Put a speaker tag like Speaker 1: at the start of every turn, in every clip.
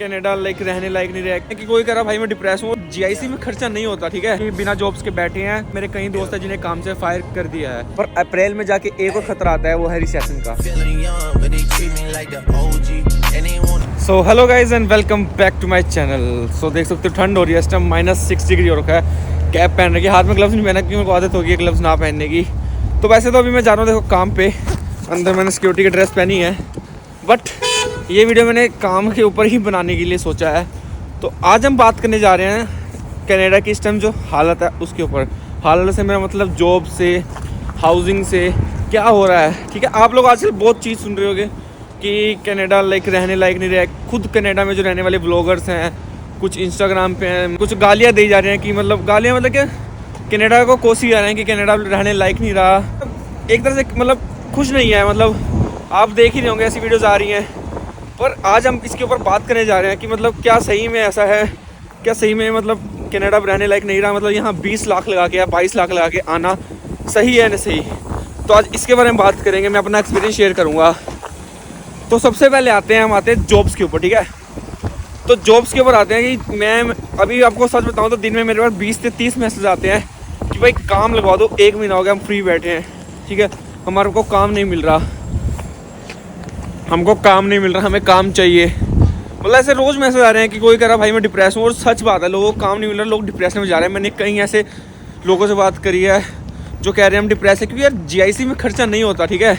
Speaker 1: Canada like रहने लायक नहीं रहा कि कोई कह रहा भाई मैं डिप्रेस हूँ। जीआईसी में खर्चा नहीं होता, ठीक है। कि बिना जॉब्स के बैठे हैं। मेरे कई दोस्त हैं जिन्हें काम से फायर कर दिया है, पर अप्रैल में जाके एक और खतरा आता है, वो है रिसेशन का। So hello guys and welcome back to my channel. So देख सकते हो ठंड हो रही है, इस टाइम -6 डिग्री हो रखा है। कैप पहन रखी है, हाथ में ग्लव्स नहीं पहना क्योंकि मेरे को आदत होगी ग्लव्स ना पहनने की। तो वैसे तो अभी मैं जा रहा हूँ देखो काम पे, अंदर मैंने सिक्योरिटी की ड्रेस पहनी है, बट ये वीडियो मैंने काम के ऊपर ही बनाने के लिए सोचा है। तो आज हम बात करने जा रहे हैं कनाडा की इस टाइम जो हालत है उसके ऊपर। हालत से मेरा मतलब जॉब से, हाउसिंग से क्या हो रहा है, ठीक है। आप लोग आजकल बहुत चीज़ सुन रहे होगे कि कनाडा लाइक रहने लायक नहीं रहा है। खुद कनाडा में जो रहने वाले ब्लॉगर्स हैं, कुछ इंस्टाग्राम पे हैं, कुछ गालियाँ दी जा रही हैं कि मतलब गालियाँ मतलब क्या, कनाडा को कोसी जा रहे हैं कि कनाडा रहने लायक नहीं रहा। एक तरह से मतलब खुश नहीं है, मतलब आप देख ही रहे होंगे ऐसी वीडियोज़ आ रही हैं। पर आज हम इसके ऊपर बात करने जा रहे हैं कि मतलब क्या सही में ऐसा है, क्या सही में मतलब कनाडा रहने लायक नहीं रहा, मतलब यहाँ 20 लाख लगा के या 22 लाख लगा के आना सही है ना सही। तो आज इसके बारे में बात करेंगे, मैं अपना एक्सपीरियंस शेयर करूँगा। तो सबसे पहले आते हैं जॉब्स के ऊपर, ठीक है। तो जॉब्स के ऊपर आते हैं कि मैं अभी आपको सच बताऊँ तो दिन में मेरे पास 20 से 30 मैसेज आते हैं कि भाई काम लगवा दो, 1 महीना हो गया हम फ्री बैठे हैं, ठीक है, हमारे को काम नहीं मिल रहा, हमको काम नहीं मिल रहा, हमें काम चाहिए। मतलब ऐसे रोज़ मैसेज आ रहे हैं कि कोई कह रहा भाई मैं डिप्रेस हूँ। और सच बात है, लोगों को काम नहीं मिल रहा, लोग डिप्रेशन में जा रहे हैं। मैंने कई ऐसे लोगों से बात करी है जो कह रहे हैं हम डिप्रेस है, क्योंकि यार जीआईसी में खर्चा नहीं होता, ठीक है।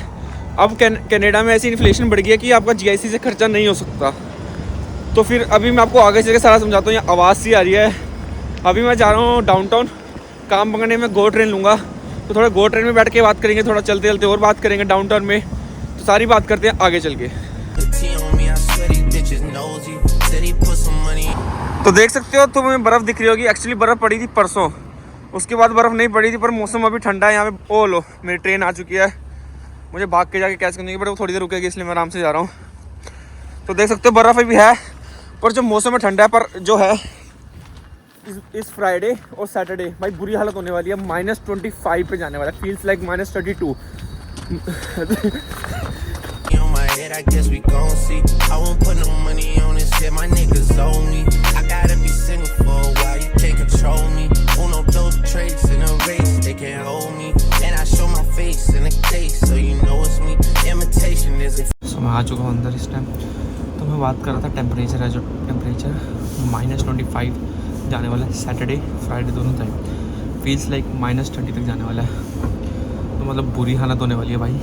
Speaker 1: अब कनाडा में ऐसी इन्फ्लेशन बढ़ गई है कि आपका जीआईसी से खर्चा नहीं हो सकता। तो फिर अभी मैं आपको आगे से सारा समझाता हूँ। यहाँ आवाज़ सी आ रही है। अभी मैं जा रहा हूँ डाउनटाउन काम पकड़ने में, गो ट्रेन लूँगा। तो थोड़ा गो ट्रेन में बैठ के बात करेंगे, थोड़ा चलते चलते और बात करेंगे डाउनटाउन में। तो सारी बात करते हैं आगे चल के। तो देख सकते हो तुम्हें बर्फ़ दिख रही होगी। एक्चुअली बर्फ़ पड़ी थी परसों, उसके बाद बर्फ़ नहीं पड़ी थी, पर मौसम अभी ठंडा है यहाँ पे। ओ लो मेरी ट्रेन आ चुकी है, मुझे भाग के जाके कैच करनी है, बट वो थोड़ी देर रुकेगी इसलिए मैं आराम से जा रहा हूँ। तो देख सकते हो बर्फ़ अभी है, पर जो मौसम है ठंडा है। पर जो है इस फ्राइडे और सैटरडे भाई बुरी हालत होने वाली है। -25 पे जाने वाला है, feels like -32। I guess we gon' see. I won't put no money on this shit. My niggas owe me. I gotta be single for a while. You can't control me. Uno those traits in a race, they can't hold me. And I show my face in a case, so you know it's me. Imitation is. So मैं आ चुका हूँ अंदर इस time. तो मैं बात कर रहा था टेम्परेचर है, जो टेम्परेचर -25 जाने वाला है सैटरडे फ्राइडे दोनों टाइम। फील्स लाइक -30 तक जाने वाला है। तो मतलब बुरी हालत होने वाली है भाई,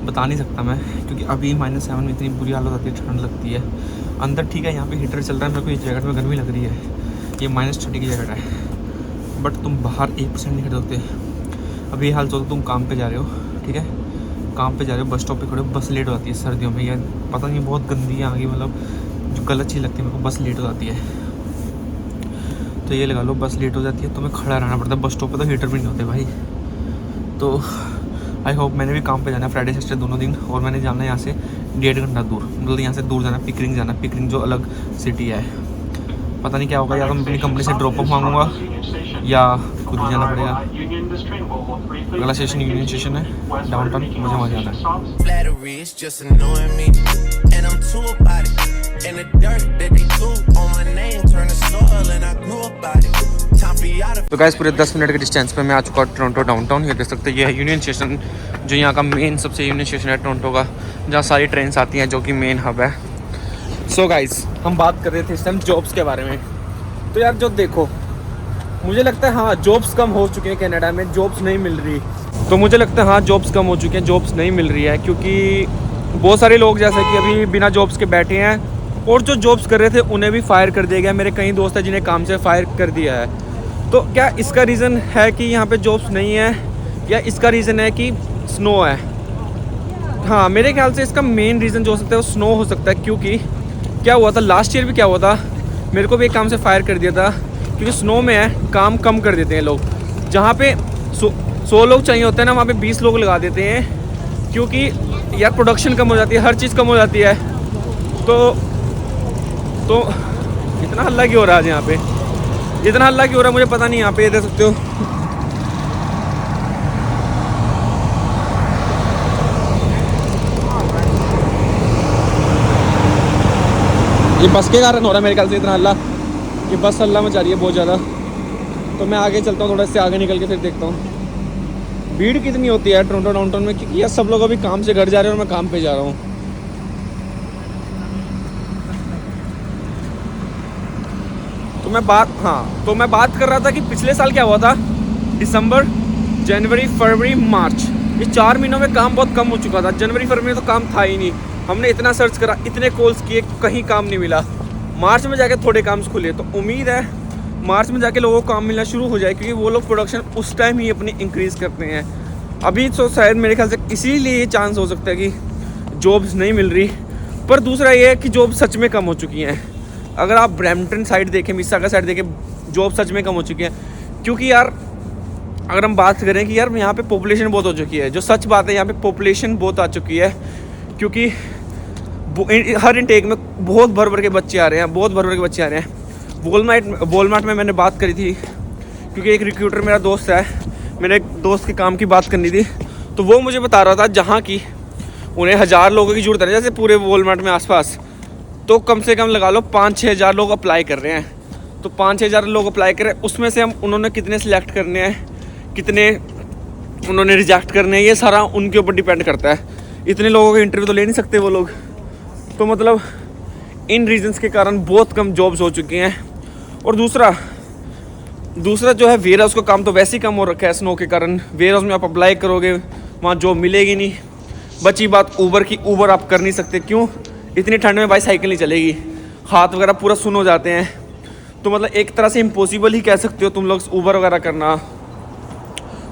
Speaker 1: बता नहीं सकता मैं, क्योंकि अभी -7 में इतनी बुरी हालत होती है, ठंड लगती है। अंदर ठीक है, यहाँ पे हीटर चल रहा है, मेरे को इस जैकेट में गर्मी लग रही है। ये -30 की जैकेट है, बट तुम बाहर 1% नहीं खड़े होते। अभी ये हाल चलो तुम काम पे जा रहे हो, ठीक है, काम पे जा रहे हो, बस स्टॉप पे खड़े हो, बस लेट हो जाती है सर्दियों में। यार पता नहीं बहुत गंदी है आगे, मतलब जो गलत चीज़ लगती है मेरे को, बस लेट हो जाती है। तो ये लगा लो बस लेट हो जाती है, तो मैं खड़ा रहना पड़ता है बस स्टॉप पर, तो हीटर भी नहीं होते भाई। तो आई होप, मैंने भी काम पे जाना है फ्राइडे सैटरडे दोनों दिन, और मैंने जाना है यहाँ से 1.5 घंटा दूर, मतलब यहाँ से दूर जाना है, पिकरिंग जाना है। पिकरिंग जो अलग सिटी है, पता नहीं क्या होगा, या तो मैं अपनी कंपनी से ड्रॉप अप मांगूंगा या खुद ही जाना पड़ेगा। अगला स्टेशन यूनियन स्टेशन है, डाउनटाउन, मुझे वहाँ जाना है। तो गाइस पूरे 10 मिनट के डिस्टेंस पे मैं आ चुका हूँ टोरंटो डाउनटाउन। ये देख सकते हैं, ये है यूनियन स्टेशन, जो यहाँ का मेन सबसे यूनियन स्टेशन है टोरंटो का, जहाँ सारी ट्रेन्स आती हैं, जो कि मेन हब है। सो गाइस हम बात कर रहे थे इस टाइम जॉब्स के बारे में। तो यार जो देखो, मुझे लगता है हाँ जॉब्स कम हो चुके हैं कनाडा में, जॉब्स नहीं मिल रही। तो मुझे लगता है हाँ जॉब्स कम हो चुके हैं, जॉब्स नहीं मिल रही है, क्योंकि बहुत सारे लोग जैसे कि अभी बिना जॉब्स के बैठे हैं, और जो जॉब्स कर रहे थे उन्हें भी फायर कर दिया गया। मेरे कई दोस्त हैं जिन्हें काम से फायर कर दिया है। तो क्या इसका रीज़न है कि यहाँ पे जॉब्स नहीं है, या इसका रीज़न है कि स्नो है? हाँ मेरे ख्याल से इसका मेन रीज़न जो हो सकता है वो स्नो हो सकता है। क्योंकि क्या हुआ था लास्ट ईयर भी, क्या हुआ था, मेरे को भी एक काम से फायर कर दिया था, क्योंकि स्नो में है काम कम कर देते हैं लोग। जहाँ पे 100 लोग चाहिए होते हैं ना, वहाँ पे 20 लोग लगा देते हैं, क्योंकि यार प्रोडक्शन कम हो जाती है, हर चीज़ कम हो जाती है। तो इतना हल्ला क्यों हो रहा है आज यहाँ पे, जितना हल्ला क्यों हो रहा है मुझे पता नहीं। यहाँ पे देख सकते हो ये बस के कारण हो रहा है मेरे ख्याल से इतना हल्ला, ये बस हल्ला मचा रही है बहुत ज़्यादा। तो मैं आगे चलता हूँ, थोड़ा इससे आगे निकल के फिर देखता हूँ भीड़ कितनी होती है टोरंटो डाउनटाउन में, क्योंकि यार सब लोग अभी काम से घर जा रहे हैं और मैं काम पे जा रहा हूँ। तो मैं बात कर रहा था कि पिछले साल क्या हुआ था, दिसंबर, जनवरी, फरवरी, मार्च, ये 4 महीनों में काम बहुत कम हो चुका था। जनवरी फरवरी में तो काम था ही नहीं, हमने इतना सर्च करा, इतने कॉल्स किए, कहीं काम नहीं मिला। मार्च में जाके थोड़े काम खुले, तो उम्मीद है मार्च में जाके लोगों को काम मिलना शुरू हो जाए, क्योंकि वो लोग प्रोडक्शन उस टाइम ही अपनी इंक्रीज़ करते हैं। अभी तो शायद मेरे ख्याल से इसीलिए ये चांस हो सकता है कि जॉब्स नहीं मिल रही। पर दूसरा ये है कि जॉब सच में कम हो चुकी हैं। अगर आप ब्रैम्पटन साइड देखें, मिसिसागा साइड देखें, जॉब सच में कम हो चुकी हैं। क्योंकि यार अगर हम बात करें कि यार यहाँ पे पॉपुलेशन बहुत हो चुकी है, जो सच बात है यहाँ पे पॉपुलेशन बहुत आ चुकी है, क्योंकि हर इनटेक में बहुत भर भर के बच्चे आ रहे हैं, बहुत भर भर के बच्चे आ रहे हैं। वॉलमार्ट में मैंने बात करी थी, क्योंकि एक रिक्रूटर मेरा दोस्त है, मेरे एक दोस्त के काम की बात करनी थी, तो वो मुझे बता रहा था जहाँ की उन्हें 1000 लोगों की ज़रूरत है, जैसे पूरे वॉलमार्ट में आसपास, तो कम से कम लगा लो 5-6 हज़ार लोग अप्लाई कर रहे हैं। तो 5-6 हज़ार लोग अप्लाई कर रहे हैं, उसमें से उन्होंने कितने सिलेक्ट करने हैं, कितने उन्होंने रिजेक्ट करने हैं, ये सारा उनके ऊपर डिपेंड करता है। इतने लोगों का इंटरव्यू तो ले नहीं सकते वो लोग। तो मतलब इन रीजंस के कारण बहुत कम जॉब्स हो चुकी हैं। और दूसरा जो है वेयर हाउस का काम तो वैसे ही कम हो रखा है स्नो के कारण। वेयर हाउस में आप अप्लाई करोगे वहाँ जॉब मिलेगी नहीं। बची बात ऊबर की, ऊबर आप कर नहीं सकते, क्यों, इतनी ठंड में भाई साइकिल नहीं चलेगी, हाथ वगैरह पूरा सुन हो जाते हैं। तो मतलब एक तरह से इम्पॉसिबल ही कह सकते हो तुम लोग ऊबर वगैरह करना।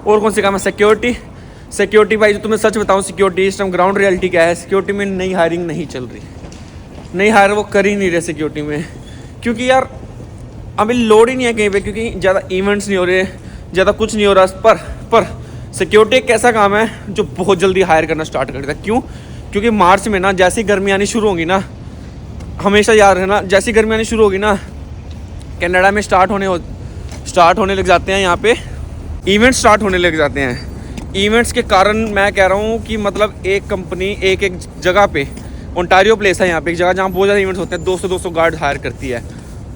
Speaker 1: और कौन से काम है, सिक्योरिटी भाई, जो तुम्हें सच बताऊं, सिक्योरिटी इस टाइम ग्राउंड रियलिटी क्या है, सिक्योरिटी में नई हायरिंग नहीं चल रही, नई हायर वो कर ही नहीं रहे सिक्योरिटी में, क्योंकि यार अभी लोड ही नहीं है कहीं पे, क्योंकि ज़्यादा इवेंट्स नहीं हो रहे, ज़्यादा कुछ नहीं हो रहा। पर सिक्योरिटी एक ऐसा काम है जो बहुत जल्दी हायर करना स्टार्ट कर देता है। क्यों, क्योंकि मार्च में ना जैसी गर्मी आनी शुरू होगी ना, हमेशा याद रहना, जैसी गर्मी आनी शुरू होगी ना, कनाडा में स्टार्ट होने लग जाते हैं, यहाँ पे इवेंट स्टार्ट होने लग जाते हैं। इवेंट्स के कारण मैं कह रहा हूँ कि मतलब एक कंपनी एक जगह पे, ओंटारियो प्लेस है यहाँ पे एक जगह जहाँ बहुत ज़्यादा इवेंट्स होते हैं, 200 गार्ड हायर करती है।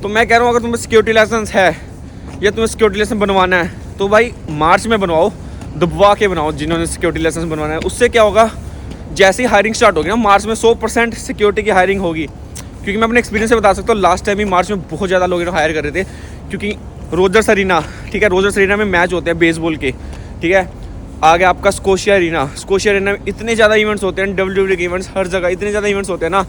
Speaker 1: तो मैं कह रहा हूँ अगर तुम्हें सिक्योरिटी लाइसेंस है या तुम्हें सिक्योरिटी लाइसेंस बनवाना है तो भाई मार्च में बनवाओ, दबवा के बनाओ जिन्होंने सिक्योरिटी लाइसेंस बनवाना है। उससे क्या होगा, जैसे ही हायरिंग स्टार्ट होगी ना मार्च में 100% सिक्योरिटी की हायरिंग होगी। क्योंकि मैं अपने एक्सपीरियंस से बता सकता हूँ, लास्ट टाइम ही मार्च में बहुत ज़्यादा लोग हायर कर रहे थे, क्योंकि रोजर्स अरीना, ठीक है, रोजर्स अरीना में मैच होते हैं बेसबॉल के, ठीक है, आगे आपका स्कोशिया अरीना में इतने ज़्यादा इवेंट्स होते हैं, WWE के इवेंट्स, हर जगह इतने ज़्यादा इवेंट्स होते हैं ना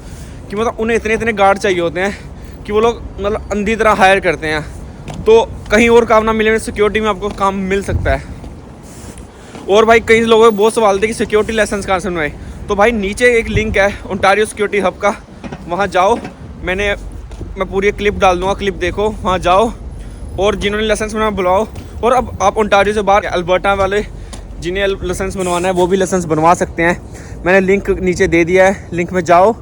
Speaker 1: कि मतलब उन्हें इतने गार्ड चाहिए होते हैं कि वो लोग मतलब अंधी तरह हायर करते हैं। तो कहीं और काम ना मिले, सिक्योरिटी में आपको काम मिल सकता है। और भाई कई लोगों को बहुत सवाल थे कि सिक्योरिटी लाइसेंस कहाँ से बनवाए, तो भाई नीचे एक लिंक है ओंटारियो सिक्योरिटी हब का, वहाँ जाओ, मैं पूरी क्लिप डाल दूँगा, क्लिप देखो, वहाँ जाओ और जिन्होंने लाइसेंस बनवाना बुलाओ। और अब आप ओंटारियो से बाहर अल्बर्टा वाले जिन्हें लाइसेंस बनवाना है वो भी लाइसेंस बनवा सकते हैं। मैंने लिंक नीचे दे दिया है, लिंक में जाओ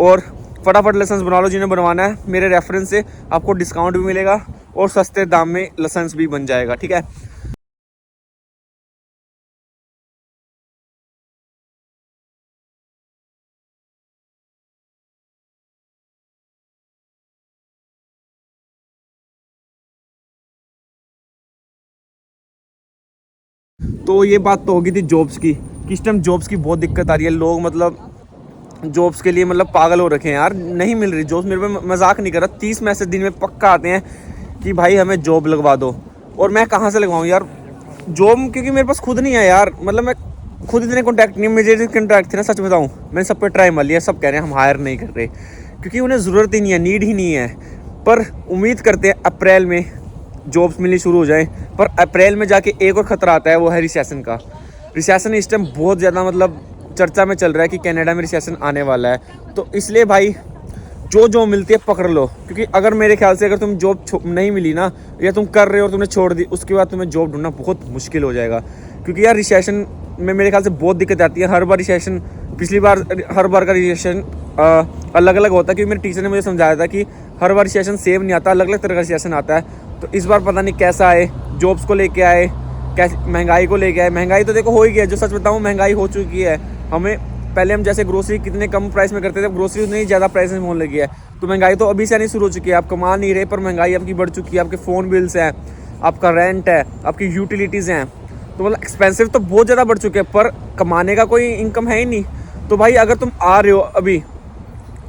Speaker 1: और फटाफट लाइसेंस बना लो जिन्हें बनवाना है। मेरे रेफरेंस से आपको डिस्काउंट भी मिलेगा और सस्ते दाम में लाइसेंस भी बन जाएगा, ठीक है। तो ये बात तो होगी थी जॉब्स की, किस टाइम जॉब्स की बहुत दिक्कत आ रही है, लोग मतलब जॉब्स के लिए मतलब पागल हो रखे हैं यार, नहीं मिल रही जॉब्स। मेरे पे मजाक नहीं कर रहा, 30 मैसेज दिन में पक्का आते हैं कि भाई हमें जॉब लगवा दो। और मैं कहाँ से लगवाऊँ यार जॉब, क्योंकि मेरे पास खुद नहीं है यार, मतलब मैं खुद इतने कॉन्टैक्ट नहीं, मुझे कॉन्टैक्ट थे ना, सच बताऊँ मैंने सब पे ट्राई मार लिया, सब कह रहे हैं हम हायर नहीं कर रहे, क्योंकि उन्हें ज़रूरत ही नहीं है, नीड ही नहीं है। पर उम्मीद करते हैं अप्रैल में जॉब्स मिलनी शुरू हो जाए। पर अप्रैल में जाके एक और ख़तरा आता है, वो है रिसेशन का। रिसेशन इस टाइम बहुत ज़्यादा मतलब चर्चा में चल रहा है कि कनाडा में रिसेशन आने वाला है। तो इसलिए भाई जो मिलती है पकड़ लो, क्योंकि अगर मेरे ख्याल से अगर तुम जॉब नहीं मिली ना, या तुम कर रहे हो और तुमने छोड़ दी, उसके बाद तुम्हें जॉब ढूंढना बहुत मुश्किल हो जाएगा। क्योंकि यार रिसेशन में मेरे ख्याल से बहुत दिक्कत आती है। हर बार रिसेशन, पिछली बार हर बार का रिसेशन अलग अलग होता है, क्योंकि मेरे टीचर ने मुझे समझाया था कि हर बार रिसेशन सेम नहीं आता, अलग अलग तरह का रिसेशन आता है। तो इस बार पता नहीं कैसा आए, जॉब्स को लेके आए, कैसे महंगाई को लेके आए। महंगाई तो देखो हो ही गया, जो सच बताऊँ महंगाई हो चुकी है, हमें पहले हम जैसे ग्रोसरी कितने कम प्राइस में करते थे, अब ग्रोसरी उतनी ज़्यादा प्राइस में होने लगी है। तो महंगाई तो अभी से नहीं शुरू हो चुकी है, आप कमा नहीं रहे पर महंगाई आपकी बढ़ चुकी है। आपके फ़ोन बिल्स हैं, आपका रेंट है, आपकी यूटिलिटीज़ हैं, तो मतलब एक्सपेंसिव तो बहुत ज़्यादा बढ़ चुके हैं, पर कमाने का कोई इनकम है ही नहीं। तो भाई अगर तुम आ रहे हो अभी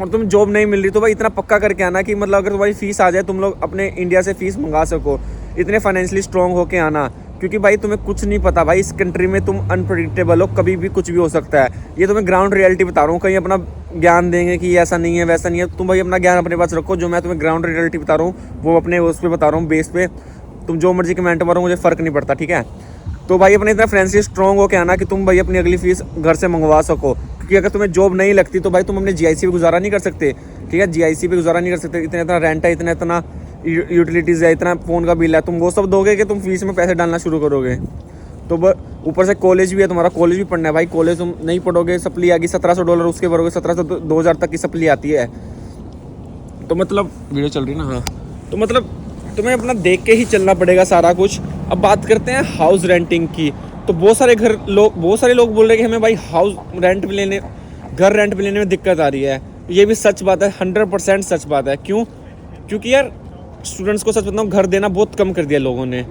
Speaker 1: और तुम जॉब नहीं मिल रही, तो भाई इतना पक्का करके आना कि मतलब अगर तुम्हारी फ़ीस आ जाए, तुम लोग अपने इंडिया से फ़ीस मंगा सको, इतने फाइनेंशियली स्ट्रॉन्ग होके आना। क्योंकि भाई तुम्हें कुछ नहीं पता भाई, इस कंट्री में तुम अनप्रेडिक्टेबल हो, कभी भी कुछ भी हो सकता है। ये तुम्हें ग्राउंड रियलिटी बता रहा हूँ, कहीं अपना ज्ञान देंगे कि ऐसा नहीं है वैसा नहीं है। तुम भाई अपना ज्ञान अपने पास रखो, जो मैं तुम्हें ग्राउंड रियलिटी बता रहा हूँ वो अपने उस पर बता रहा हूँ बेस पे। तुम जो मर्जी कमेंट मारो, मुझे फ़र्क नहीं पड़ता, ठीक है। तो भाई अपने इतना फाइनेंशियली स्ट्रॉन्ग हो के आना कि तुम भाई अपनी अगली फ़ीस घर से मंगवा सको। क्योंकि अगर तुम्हें जॉब नहीं लगती तो भाई तुम अपने GIC पे गुजारा नहीं कर सकते, ठीक है। GIC पे गुजारा नहीं कर सकते, इतना रेंट है, इतना यूटिलिटीज़ है, इतना फ़ोन का बिल है, तुम वो सब दोगे कि तुम फीस में पैसे डालना शुरू करोगे। तो ऊपर से कॉलेज भी है, तुम्हारा कॉलेज भी पढ़ना है भाई। कॉलेज तुम नहीं पढ़ोगे, सप्ली आएगी $1700 उसके भरोगे, 1700 2000 तक की सप्ली आती है। तो मतलब वीडियो चल रही ना, हाँ। तो मतलब तुम्हें अपना देख के ही चलना पड़ेगा सारा कुछ। अब बात करते हैं हाउस रेंटिंग की। तो बहुत सारे लोग बोल रहे हैं कि हमें भाई घर रेंट पे लेने में दिक्कत आ रही है। ये भी सच बात है, 100% सच बात है। क्यों? क्योंकि यार स्टूडेंट्स को सच बताऊँ, घर देना बहुत कम कर दिया लोगों ने।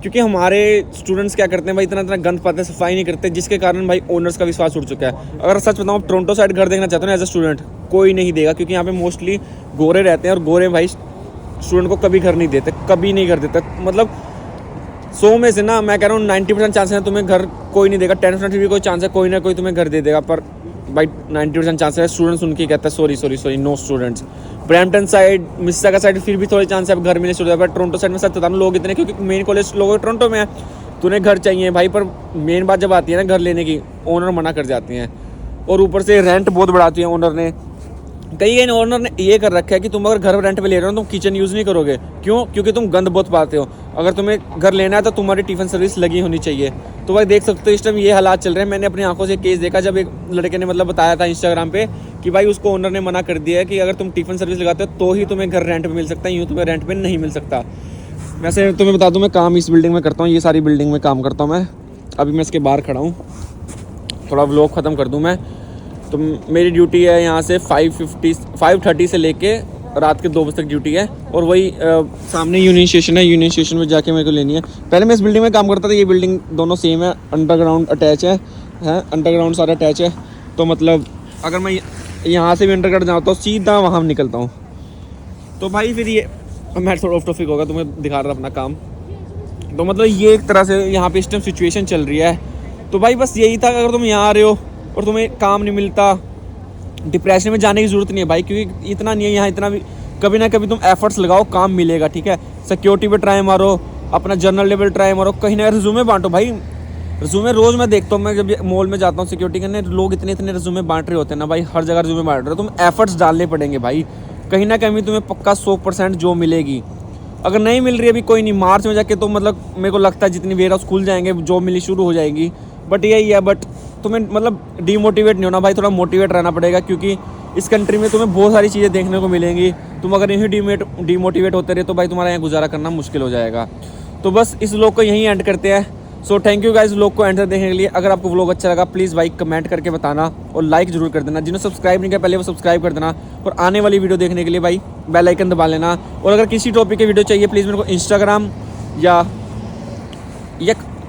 Speaker 1: क्योंकि हमारे स्टूडेंट्स क्या करते हैं भाई, इतना गंद पाते हैं, सफाई नहीं करते, जिसके कारण भाई ओनर्स का विश्वास उठ चुका है। अगर सच बताऊँ, टोरंटो साइड घर देखना चाहते हो ना एज अ स्टूडेंट, कोई नहीं देगा। क्योंकि यहाँ पे मोस्टली गोरे रहते हैं और गोरे भाई स्टूडेंट को कभी घर नहीं देते, कभी नहीं घर देते। मतलब 100 में से ना मैं कह रहा हूँ 90% चांस है तुम्हें घर कोई नहीं देगा। 10% भी कोई चांस है कोई ना कोई तुम्हें घर दे देगा, पर भाई 90% चांस है स्टूडेंट्स उनकी कहता है sorry no students. Brampton side, Mississauga side फिर भी थोड़ी चांस है घर मिलने शुरू हो जाए, पर टोरंटो साइड में सच बता रहा हूँ लोग इतने, क्योंकि मेन कॉलेज लोगों के टोरंटो में है, तो उन्हें घर चाहिए भाई। पर मेन बात जब आती है ना घर लेने की, ओनर मना कर जाती हैं। और ऊपर से रेंट बहुत बढ़ाती है ओनर ने। कई ओनर ने ये कर रखा है कि तुम अगर घर रेंट पे ले रहे हो तुम किचन यूज़ नहीं करोगे। क्यों? क्योंकि तुम गंद बहुत पाते हो। अगर तुम्हें घर लेना है तो तुम्हारी टिफ़िन सर्विस लगी होनी चाहिए। तो भाई देख सकते हो इस टाइम ये हालात चल रहे हैं। मैंने अपनी आंखों से केस देखा, जब एक लड़के ने मतलब बताया था इंस्टाग्राम पे कि भाई उसको ओनर ने मना कर दिया है कि अगर तुम टिफ़िन सर्विस लगाते हो तो ही तुम्हें घर रेंट पे मिल सकता है, यूँ तुम्हें रेंट पे नहीं मिल सकता। वैसे तुम्हें बता दूँ, मैं काम इस बिल्डिंग में करता हूँ, ये सारी बिल्डिंग में काम करता हूँ मैं। अभी मैं इसके बाहर खड़ा हूँ, थोड़ा व्लॉग ख़त्म कर दूँ मैं। तो मेरी ड्यूटी है यहाँ से 5:30 से लेके रात के 2 बजे तक ड्यूटी है। और वही सामने यूनियन स्टेशन है, यूनियन स्टेशन में जाके मेरे को लेनी है। पहले मैं इस बिल्डिंग में काम करता था, ये बिल्डिंग दोनों सेम है, अंडरग्राउंड अटैच है अंडरग्राउंड सारा अटैच है। तो मतलब अगर मैं यहाँ से भी अंडरग्राउंड जाता हूँ सीधा वहाँ निकलता हूँ। तो भाई फिर ये मैं थोड़ा ऑफ टॉपिक होगा, तुम्हें दिखा रहा अपना काम। तो मतलब ये एक तरह से यहाँ पे इस टाइम सिचुएशन चल रही है। तो भाई बस यही था, अगर तुम यहाँ आ रहे हो और तुम्हें काम नहीं मिलता, डिप्रेशन में जाने की ज़रूरत नहीं है भाई। क्योंकि इतना नहीं है यहाँ, इतना भी कभी ना कभी तुम एफर्ट्स लगाओ, काम मिलेगा, ठीक है। सिक्योरिटी पे ट्राई मारो, अपना जर्नल लेवल ट्राई मारो, कहीं ना रिज्यूमे बांटो भाई। रिज्यूमे रोज़ मैं देखता हूँ, मैं जब मॉल में जाता हूँ सिक्योरिटी करने, लोग इतने रिज्यूमे बांट रहे होते हैं ना भाई, हर जगह रिज्यूमे बांट रहे हो। तुम एफर्ट्स डालने पड़ेंगे भाई, कहीं ना कहीं तुम्हें पक्का 100% जॉब मिलेगी। अगर नहीं मिल रही है अभी कोई नहीं, मार्च में जाके तो मतलब मेरे को लगता है जितनी वेयर हाउस खुल जाएंगे जॉब मिली शुरू हो जाएगी। बट यही है, बट तुम्हें मतलब डीमोटिवेट नहीं होना भाई, थोड़ा मोटिवेट रहना पड़ेगा। क्योंकि इस कंट्री में तुम्हें बहुत सारी चीज़ें देखने को मिलेंगी। तुम अगर यहीं डीमोटिवेट होते रहे तो भाई तुम्हारा यहाँ गुजारा करना मुश्किल हो जाएगा। तो बस इस व्लॉग को यहीं एंड करते हैं। So thank you guys vlog को एंड तक देखने के लिए। अगर आपको व्लॉग अच्छा लगा प्लीज़ भाई कमेंट करके बताना और लाइक जरूर कर देना। जिन्होंने सब्सक्राइब नहीं किया पहले वो सब्सक्राइब कर देना, और आने वाली वीडियो देखने के लिए भाई बेल आइकन दबा लेना। और अगर किसी टॉपिक की वीडियो चाहिए प्लीज़ मेरे को इंस्टाग्राम या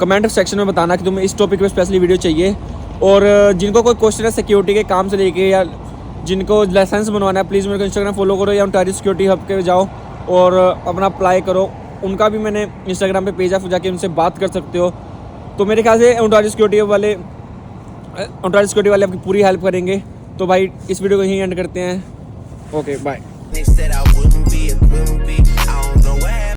Speaker 1: कमेंट सेक्शन में बताना कि तुम्हें इस टॉपिक पे स्पेशली वीडियो चाहिए। और जिनको कोई क्वेश्चन है सिक्योरिटी के काम से लेके, या जिनको लाइसेंस बनवाना है, प्लीज़ मेरे को इंस्टाग्राम फॉलो करो या ओंटारियो सिक्योरिटी हब के जाओ और अपना अप्लाई करो। उनका भी मैंने इंस्टाग्राम पे पेज है, जाके उनसे बात कर सकते हो। तो मेरे ख्याल से ओंटारियो सिक्योरिटी वाले आपकी पूरी हेल्प करेंगे। तो भाई इस वीडियो को यहीं एंड करते हैं। Okay bye.